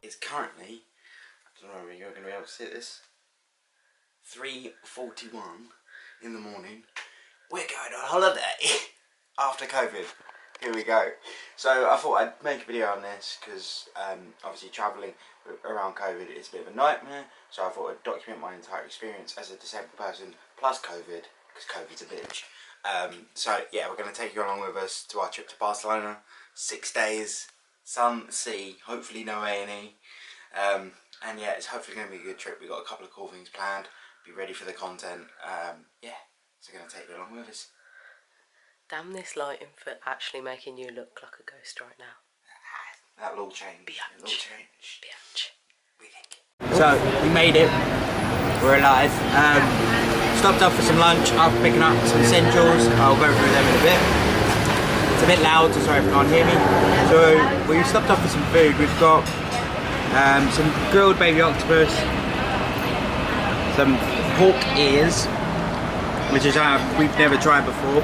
It's currently, I don't know if you're going to be able to see this, 3:41 in the morning. We're going on holiday after COVID. Here we go. So I thought I'd make a video on this because obviously travelling around COVID is a bit of a nightmare. So I thought I'd document my entire experience as a disabled person plus COVID, because COVID's a bitch. So yeah, we're going to take you along with us to our trip to Barcelona. 6 days, sun, sea, hopefully no A&E. And yeah, it's hopefully going to be a good trip. We've got a couple of cool things planned. Be ready for the content. Yeah, so going to take you along with us. Damn this lighting for actually making you look like a ghost right now. That'll all change. Biatch. It'll all change. Biatch. We think. So, we made it. We're alive. Stopped off for some lunch after picking up some essentials. I'll go through them in a bit. It's a bit loud, so sorry if you can't hear me. So, we stopped off for some food. We've got some grilled baby octopus, some pork ears, which is we've never tried before.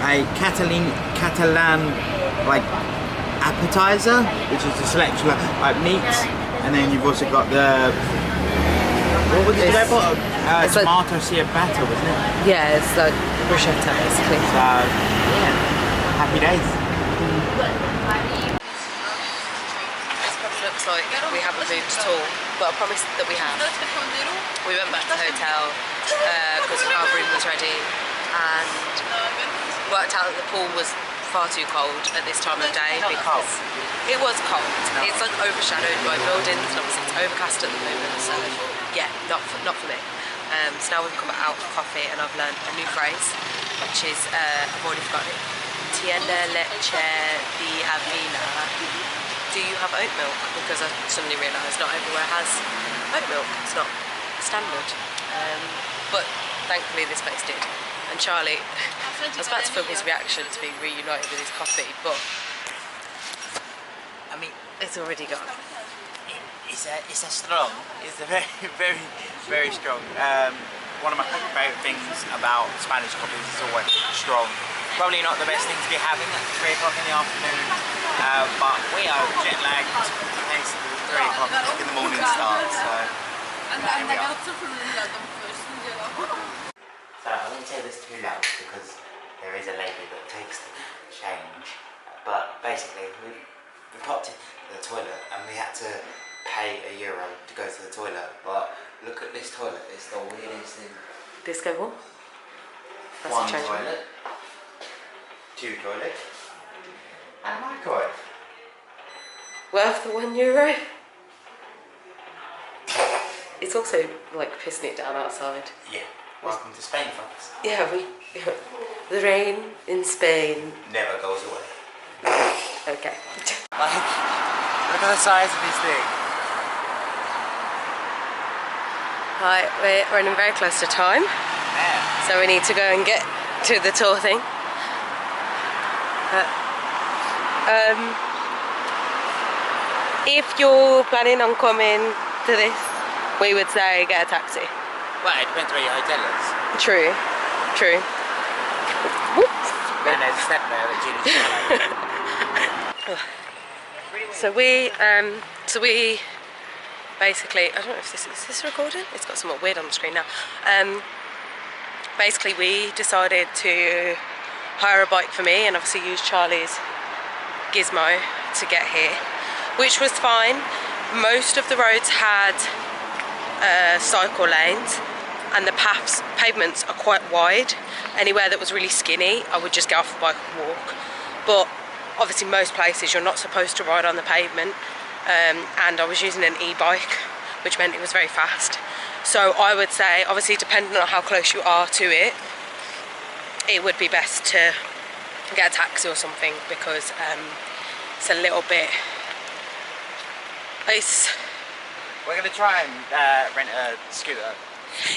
A Catalan like appetizer, which is a selection of like meats, and then you've also got the what was it? Tomato ciabatta, wasn't it? Yeah, it's like bruschetta basically. So yeah, happy days. This probably looks like we haven't moved at all, but I promise that we have. We went back to the hotel because our room was ready, and worked out that the pool was far too cold at this time of day because it was cold. It's like overshadowed by buildings, and obviously it's overcast at the moment, so yeah, not for me. So now we've come out for coffee, and I've learned a new phrase, which is I've already forgotten it. Tiene leche de avena. Do you have oat milk? Because I suddenly realised not everywhere has oat milk. It's not standard, but thankfully this place did. And Charlie, I was about to film his reaction to being reunited with his coffee, but I mean, it's already gone. It's a strong. It's a very strong. One of my favourite things about Spanish coffee is it's always strong. Probably not the best thing to be having at 3 o'clock in the afternoon, but we are jet lagged. It's 3 o'clock in the morning start, so here we are. So I won't say this too loud because there is a lady that takes the change, but basically we popped into the toilet and we had to pay €1 to go to the toilet, but look at this toilet, it's the weirdest thing. Disco ball? One toilet, 2 toilets, and a microwave. Worth the €1. It's also like pissing it down outside. Yeah. Welcome to Spain, folks. Yeah, the rain in Spain never goes away. Okay. Like, look at the size of this thing. Right, we're running very close to time. Yeah. So we need to go and get to the tour thing. If you're planning on coming to this, we would say get a taxi. Well, it depends where your hotel is. True. Then there's a step there that Gina's So we basically, I don't know if is this recording? It's got somewhat weird on the screen now. Basically we decided to hire a bike for me and obviously use Charlie's gizmo to get here, which was fine. Most of the roads had cycle lanes, and the pavements are quite wide. Anywhere that was really skinny, I would just get off the bike and walk. But obviously most places you're not supposed to ride on the pavement, and I was using an e-bike, which meant it was very fast. So I would say, obviously depending on how close you are to it, it would be best to get a taxi or something, because it's a little bit... We're going to try and rent a scooter.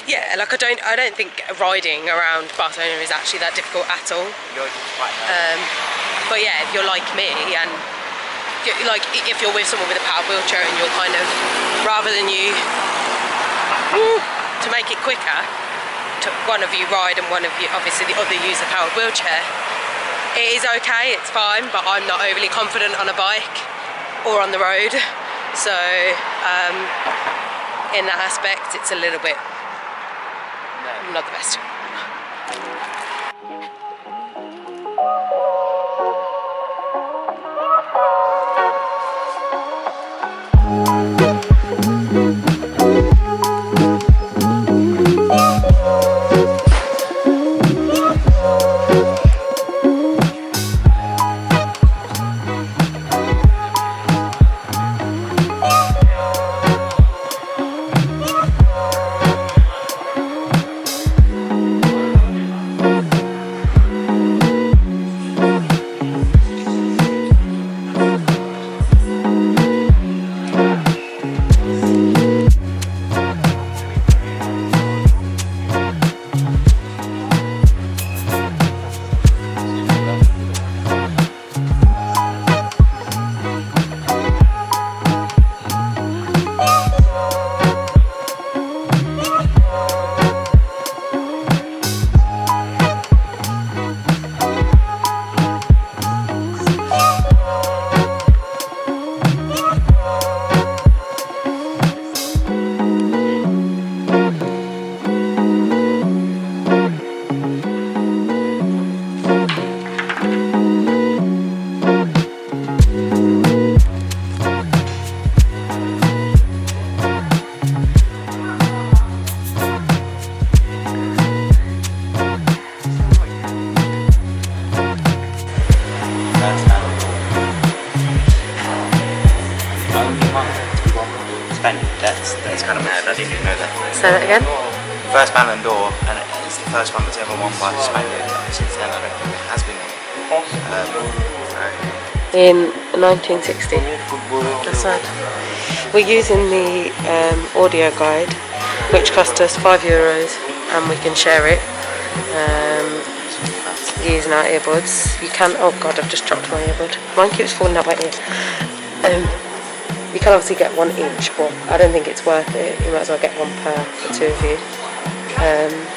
Yeah, like I don't think riding around Barcelona is actually that difficult at all. You're quite nervous. But yeah, if you're like me, and like if you're with someone with a power wheelchair and you're kind of, rather than you to make it quicker, one of you ride and one of you, obviously the other, use a powered wheelchair. It is okay, it's fine, but I'm not overly confident on a bike or on the road. So in that aspect, it's a little bit not the best. That's kind of mad. I didn't even know that. Say that again? First Ballon d'Or, and it's the first one that's ever won by a Spaniard. Since then, I don't think it has been. In 1960. That's sad. We're using the audio guide, which cost us €5, and we can share it using our earbuds. You can. Oh God, I've just dropped my earbud. Mine keeps falling out my ear. You can obviously get one each, but I don't think it's worth it. You might as well get one per for two of you.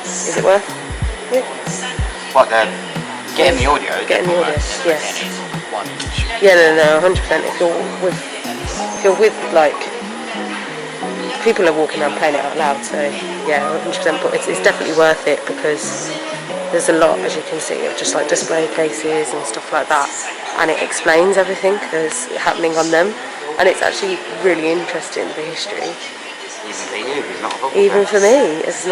Is it worth it? What, getting the audio? Getting the audio, yes. One each. Yeah, no, 100%. If you're with like people are walking around playing it out loud, so yeah, 100%. But it's definitely worth it because there's a lot, as you can see, of just like display cases and stuff like that, and it explains everything that's happening on them. And it's actually really interesting, the history. Even for you, who's not a football Even fan. for me, as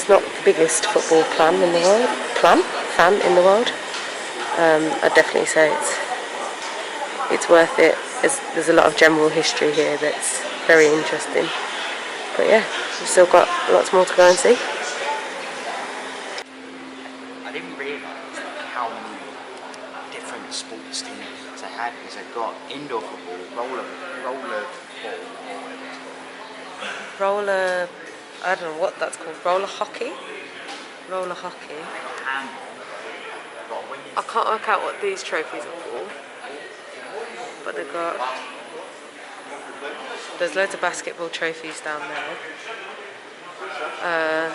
not the biggest football fan in the world. I'd definitely say it's worth it. There's a lot of general history here that's very interesting. But yeah, we've still got lots more to go and see. I didn't realise how many different sports teams they had, because they've got indoor football, Roller, I don't know what that's called. Roller hockey. I can't work out what these trophies are for, but they've got. There's loads of basketball trophies down there.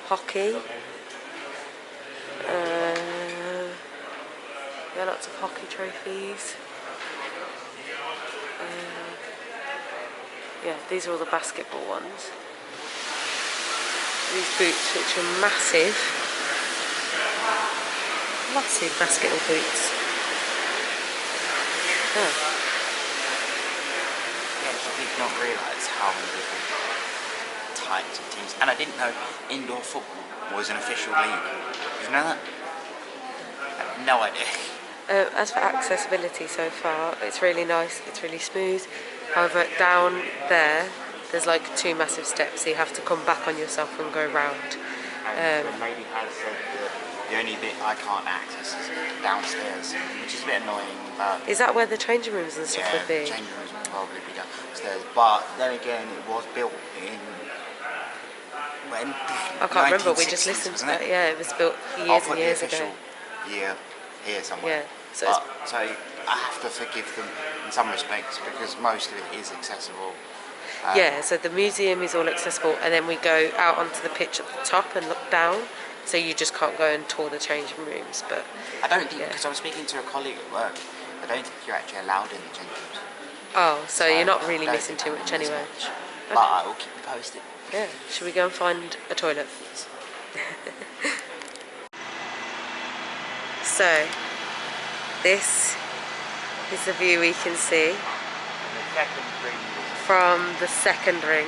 Hockey. Yeah, lots of hockey trophies. Yeah, these are all the basketball ones. These boots, which are massive basketball boots. Oh. Yeah, I did not realise how many different types of teams. And I didn't know indoor football was an official league. Did you know that? I had no idea. As for accessibility so far, it's really nice, it's really smooth. However, down there's like 2 massive steps, so you have to come back on yourself and go round. The lady has said that the only bit I can't access is downstairs, which is a bit annoying. But is that where the changing rooms and stuff would be? Yeah, changing rooms would probably be downstairs. But then again, it was built in. When? I can't remember. We just listened to that. Yeah, it was built years and years ago. Year here somewhere. Yeah. So I have to forgive them in some respects because most of it is accessible. Yeah, so the museum is all accessible, and then we go out onto the pitch at the top and look down. So you just can't go and tour the changing rooms. But I don't think, because I was speaking to a colleague at work, I don't think you're actually allowed in the changing rooms. Oh, so you're not really I don't missing think too I much miss anyway. much. But I will keep you posted. Yeah, should we go and find a toilet? So, this is the view we can see from the second ring.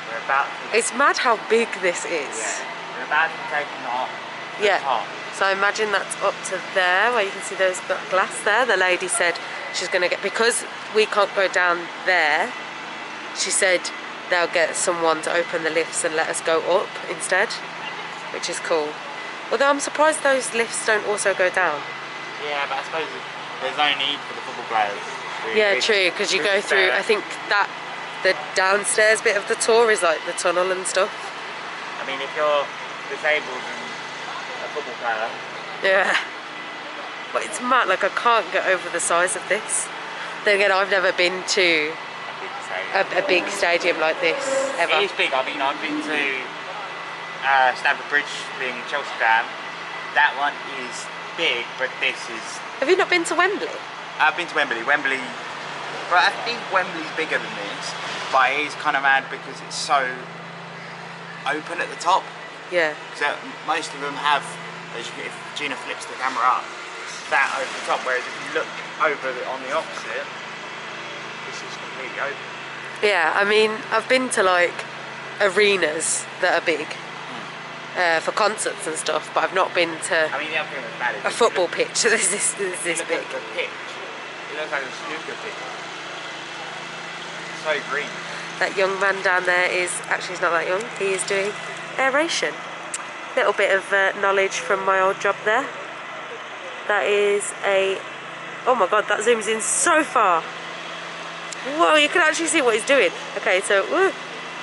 We're about to, It's mad how big this is. yeah, we're about to take off the Yeah. top. So I imagine that's up to there, where you can see those glass there. The lady said she's going to get, because we can't go down there, she said they'll get someone to open the lifts and let us go up instead, which is cool. Although I'm surprised those lifts don't also go down. Yeah, but I suppose there's no need for the football players. Yeah, true, because you go through, I think that the downstairs bit of the tour is like the tunnel and stuff. I mean, if you're disabled and a football player. Yeah. But it's mad, like I can't get over the size of this. Then again, I've never been to a big stadium like this, ever. It is big. I mean, I've been to Stamford Bridge, being Chelsea fan. That one is big, but this is... Have you not been to Wembley? I've been to Wembley. But I think Wembley's bigger than this, but it is kind of mad because it's so open at the top. Yeah. So most of them have, as you, if Gina flips the camera up, that over the top, whereas if you look over on the opposite, this is completely open. Yeah, I mean, I've been to like arenas that are big for concerts and stuff, but I've not been to I mean, the other thing that's bad is a football pitch that is this look big. at the pitch. It looks like a snooker pitch. So green. That young man down there is, actually he's not that young, he is doing aeration. Little bit of knowledge from my old job there. That is a, oh my god, that zooms in so far. Whoa, you can actually see what he's doing. Okay, so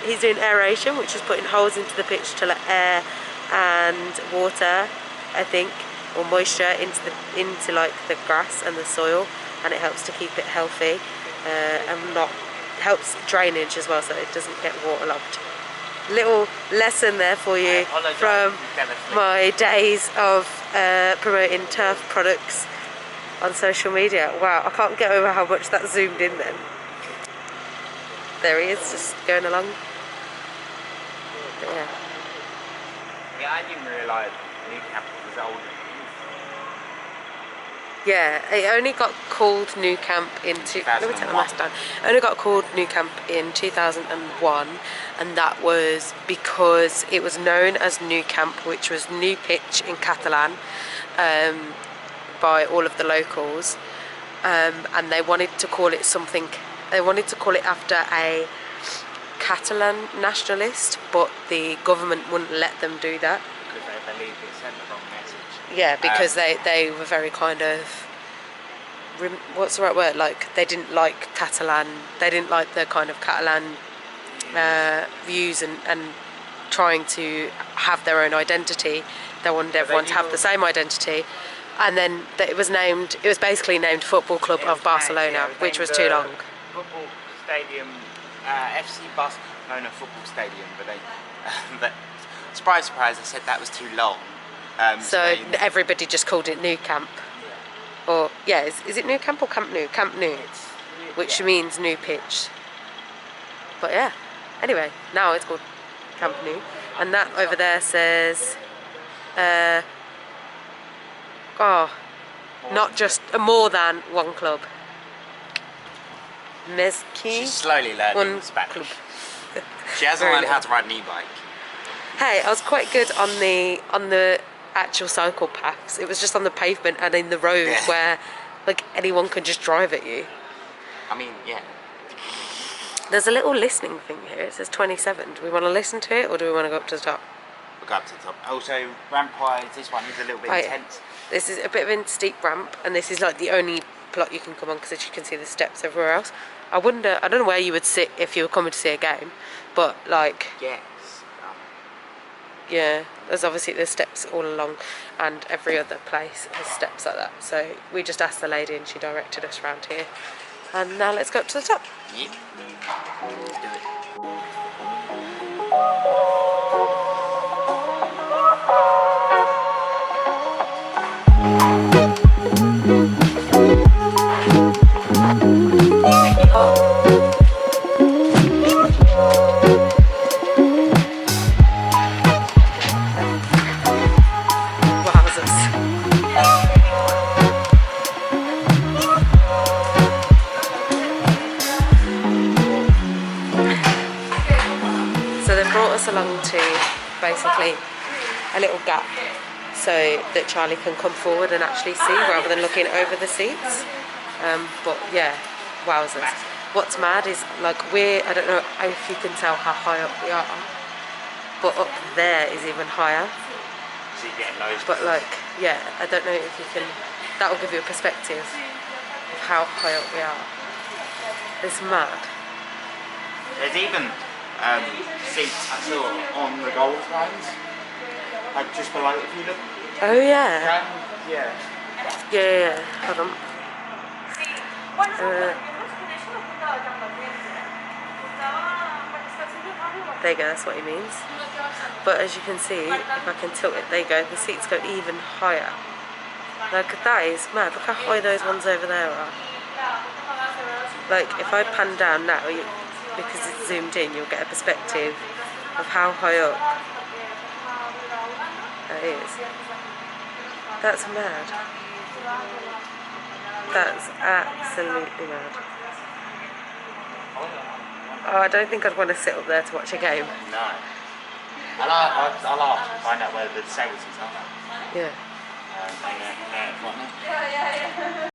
he's doing aeration, which is putting holes into the pitch to let air and water, I think, or moisture into like the grass and the soil, and it helps to keep it healthy and not helps drainage as well, so it doesn't get waterlogged. Little lesson there for you from my days of promoting turf products on social media. Wow, I can't get over how much that zoomed in then. There he is, just going along. But yeah. Yeah, I didn't realise Newcastle was older. Yeah, it only got called Nou Camp in let me take the mask down. It only got called Nou Camp in 2001, and that was because it was known as Nou Camp, which was new pitch in Catalan, by all of the locals, and they wanted to call it something. They wanted to call it after a Catalan nationalist, but the government wouldn't let them do that. Because they believe it sent the wrong message. Yeah, because they were very kind of, what's the right word? Like, they didn't like Catalan. They didn't like the kind of Catalan views and trying to have their own identity. They wanted everyone to have the same identity. And then it was basically named Football Club of Barcelona, which was too long. Football stadium, FC Barcelona football stadium, but they, surprise, surprise, they said that was too long. So everybody just called it Nou Camp. Yeah. Or, yeah, is it Nou Camp or Camp Nou? Camp Nou, which means new pitch. But yeah, anyway, now it's called Camp Nou. And that over there says, not just more than one club. She's slowly learning Spanish. She hasn't learned how to ride an e-bike. Hey, I was quite good on the actual cycle paths. It was just on the pavement and in the road where like anyone could just drive at you. I mean, yeah. There's a little listening thing here. It says 27. Do we want to listen to it or do we want to go up to the top? We'll go up to the top. Also, ramp-wise, this one is a little bit intense. This is a bit of a steep ramp, and this is like the only plot you can come on because as you can see the steps everywhere else. I don't know where you would sit if you were coming to see a game, but like... Yes. Yeah, there's steps all along, and every other place has steps like that. So we just asked the lady and she directed us around here. And now let's go up to the top. Yep. Let's do it. So they brought us along to basically a little gap so that Charlie can come forward and actually see rather than looking over the seats. But yeah, wowzers. What's mad is like I don't know if you can tell how high up we are, but up there is even higher. So you're getting loads. But like, yeah, I don't know if you can, that will give you a perspective of how high up we are. It's mad. There's even seats I saw on the golf lines, like just below. If you look. Oh yeah. Yeah. Yeah. Hold on. There you go. That's what he means. But as you can see, if I can tilt it, there you go. The seats go even higher. Like that is mad. Look how high those ones over there are. Like if I pan down now, because it's zoomed in, you'll get a perspective of how high up that is. That's mad. That's absolutely mad. Oh, I don't think I'd want to sit up there to watch a game. No. I'll ask and find out where the disabled seats are. Yeah. Yeah.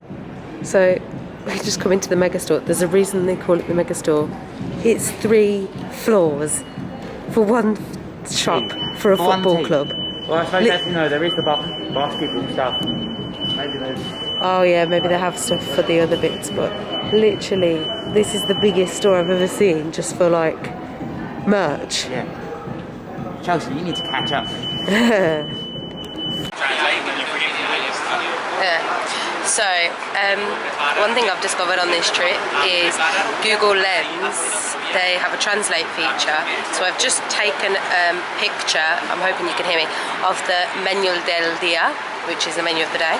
So we just come into the megastore. There's a reason they call it the megastore. It's 3 floors for one shop for a football club. Well, I suppose that's, there is the basketball stuff. Maybe there's... Oh yeah, maybe they have stuff for the other bits, but literally, this is the biggest store I've ever seen just for like merch. Yeah. Chelsea, you need to catch up. So, one thing I've discovered on this trip is Google Lens. They have a translate feature. So I've just taken a picture, I'm hoping you can hear me, of the menu del dia, which is the menu of the day.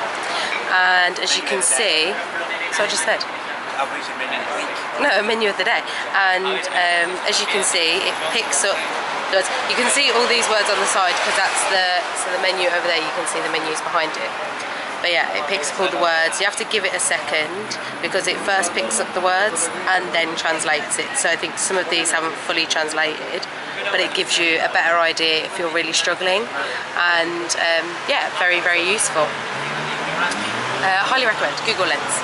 And as you can see, so I just said. No, menu of the day. And as you can see, it picks up. You can see all these words on the side because that's the menu over there. You can see the menus behind it. But yeah, it picks up all the words. You have to give it a second because it first picks up the words and then translates it. So I think some of these haven't fully translated, but it gives you a better idea if you're really struggling. And yeah, very, very useful. Highly recommend Google Lens.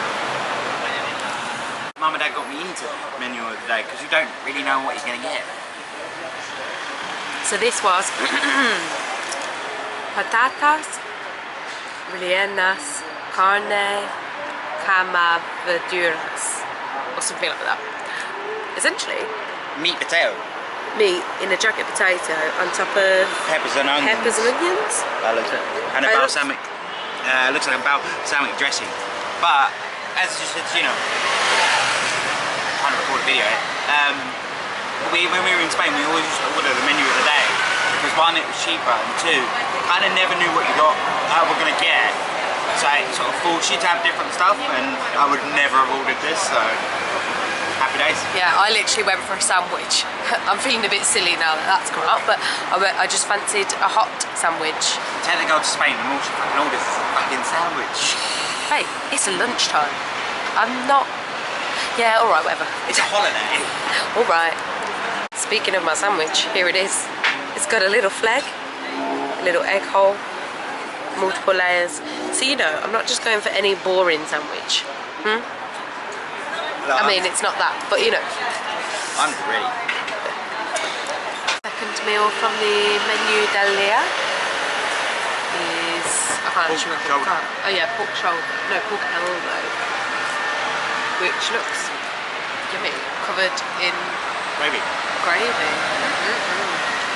Mum and Dad got me into menu of the day because you don't really know what you're going to get. So this was patatas rellenas, carne, camaverduras, or something like that. Essentially, meat potato. Meat in a jacket potato on top of peppers and onions. And a balsamic. Looks like a balsamic dressing. But as you said, trying to record a video. When we were in Spain, we always used to order the menu of the day because one, it was cheaper, and two, kind of never knew what you were going to get. So it sort of forced you to have different stuff, and I would never have ordered this. So happy days. Yeah, I literally went for a sandwich. I'm feeling a bit silly now that that's come out, but I just fancied a hot sandwich. Take the girl to Spain and all she fucking orders is a fucking sandwich. Hey, it's lunchtime. I'm not. Yeah, all right, whatever. It's a holiday. All right. Speaking of my sandwich, here it is. It's got a little flag, a little egg hole, multiple layers. So I'm not just going for any boring sandwich. I mean, it's not that, but I'm ready. Second meal from the menu del dia is pork shoulder. Oh yeah, pork shoulder. No, pork elbow, which looks yummy, covered in gravy.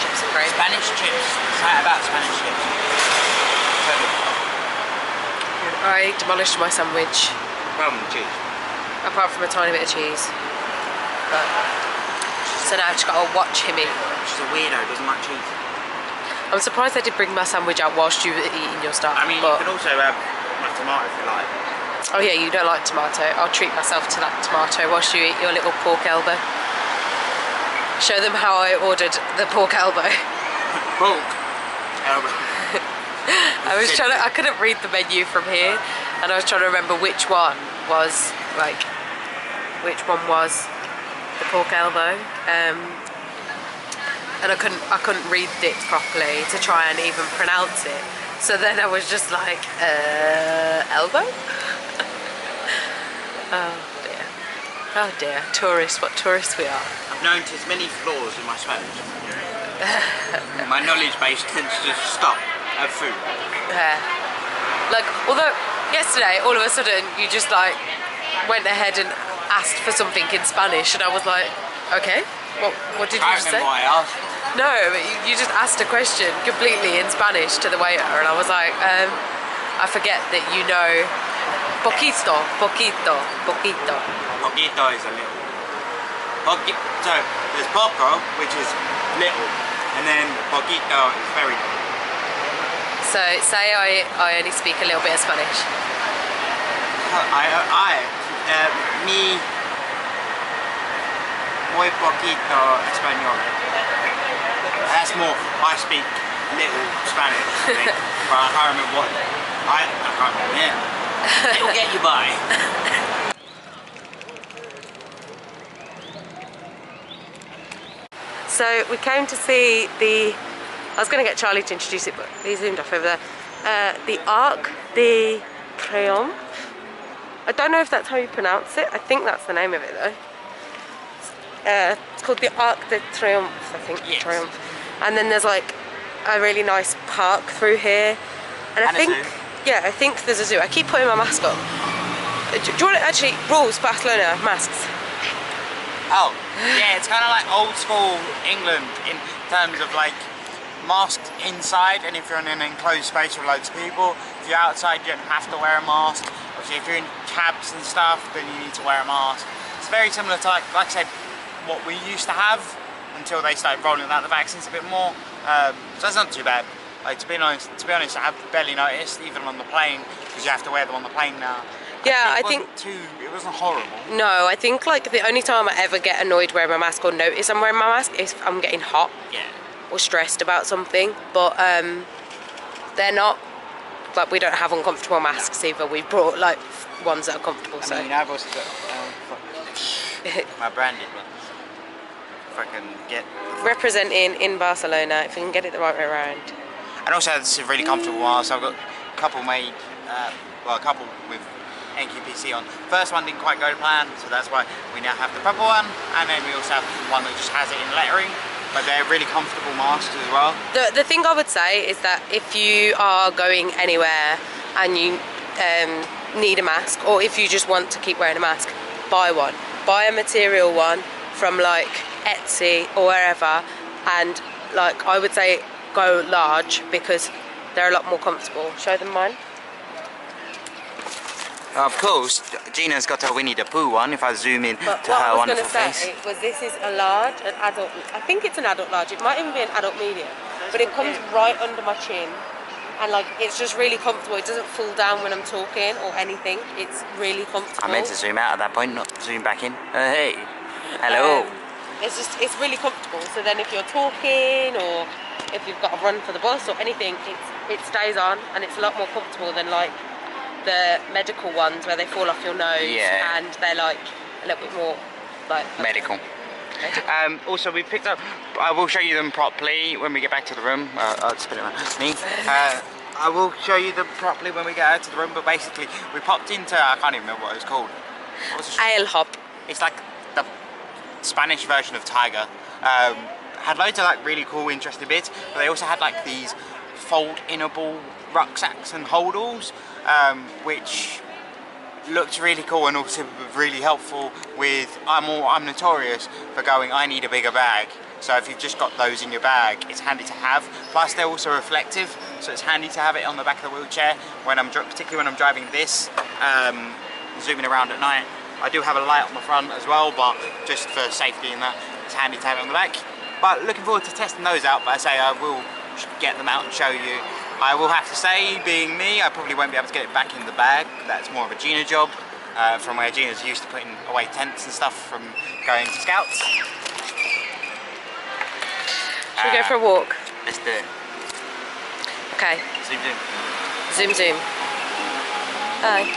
Chips and gravy. Spanish chips. Say it about Spanish chips. I demolished my sandwich. Apart from the cheese. Apart from a tiny bit of cheese. But So now I've just got to watch him eat. She's a weirdo, doesn't like cheese. I'm surprised they did bring my sandwich out whilst you were eating your stuff. I mean, you can also have my tomato if you like. Oh yeah, you don't like tomato. I'll treat myself to that tomato whilst you eat your little pork elbow. Show them how I ordered the pork elbow. Pork elbow. I couldn't read the menu from here, and I was trying to remember which one was the pork elbow, and I couldn't read it properly to try and even pronounce it. So then I was just like, elbow? Oh dear, tourists, what tourists we are. I've noticed many flaws in my Spanish. My knowledge base tends to stop at food. Yeah. Like, although yesterday, all of a sudden, you just like went ahead and asked for something in Spanish, and I was like, okay, what did you just say? I asked. No, you just asked a question completely in Spanish to the waiter, and I was like, I forget that you know poquito. Poquito is a little. So there's poco, which is little, and then poquito is very little. So say I only speak a little bit of Spanish. Mi muy poquito español. That's more. I speak little Spanish, I think, but I can't remember what. I can't remember. Yeah, it'll get you by. So we came to see I was going to get Charlie to introduce it, but he zoomed off over there. The Arc de Triomphe. I don't know if that's how you pronounce it. I think that's the name of it though. It's called the Arc de Triomphe, I think. Yes. Triumph. And then there's like a really nice park through here. And I think, yeah, I think there's a zoo. I keep putting my mask on. Do you want to actually, rules, Barcelona, masks? Oh, yeah, it's kind of like old school England in terms of like masked inside, and if you're in an enclosed space with loads of people. If you're outside, you don't have to wear a mask. Obviously, if you're in cabs and stuff, then you need to wear a mask. It's very similar to like I said, what we used to have until they started rolling out the vaccines a bit more. So it's not too bad. Like to be honest, I have barely noticed, even on the plane, because you have to wear them on the plane now. Yeah, it wasn't horrible. No, I think like the only time I ever get annoyed wearing my mask or notice I'm wearing my mask is if I'm getting hot. Yeah. Or stressed about something, but they're not, like we don't have uncomfortable masks either. We've brought like ones that are comfortable. I mean, I've also got my branded ones. If I can get representing in Barcelona, if we can get it the right way around. And also this is really comfortable mask. I've got a couple made, well, a couple with NQPC on. First one didn't quite go to plan, so that's why we now have the purple one, and then we also have one that just has it in lettering. But they're really comfortable masks as well. The thing I would say is that if you are going anywhere and you need a mask, or if you just want to keep wearing a mask, buy one. Buy a material one from like Etsy or wherever, and like I would say go large because they're a lot more comfortable. Show them mine. Of course, Gina's got a Winnie the Pooh one, if I zoom in but to her wonderful face. What I was face. going to say was this is a large, an adult, I think it's an adult large, it might even be an adult medium, but it comes right under my chin, and like it's just really comfortable. It doesn't fall down when I'm talking or anything. It's really comfortable. I meant to zoom out at that point, not zoom back in. Hey, hello. It's really comfortable, so then if you're talking or if you've got to run for the bus or anything, it stays on, and it's a lot more comfortable than like the medical ones where they fall off your nose, yeah, and they're like a little bit more like medical. Also, we picked up. I will show you them properly when we get back to the room. I'll spin it around me. I will show you them properly when we get out to the room. But basically, we popped into, I can't even remember what it's called. Ale hop. It's like the Spanish version of Tiger. Had loads of like really cool, interesting bits, but they also had like these fold-inable rucksacks and holdalls, which looked really cool and also really helpful with, I'm notorious for going, I need a bigger bag. So if you've just got those in your bag, it's handy to have. Plus they're also reflective, so it's handy to have it on the back of the wheelchair when particularly when I'm driving this, zooming around at night. I do have a light on the front as well, but just for safety and that. it's handy to have it on the back. But looking forward to testing those out, but I say I will get them out and show you. I will have to say, being me, I probably won't be able to get it back in the bag. That's more of a Gina job, from where Gina's used to putting away tents and stuff from going to scouts. Should we go for a walk? Let's do it. Okay. Zoom, zoom. Zoom, zoom. Bye.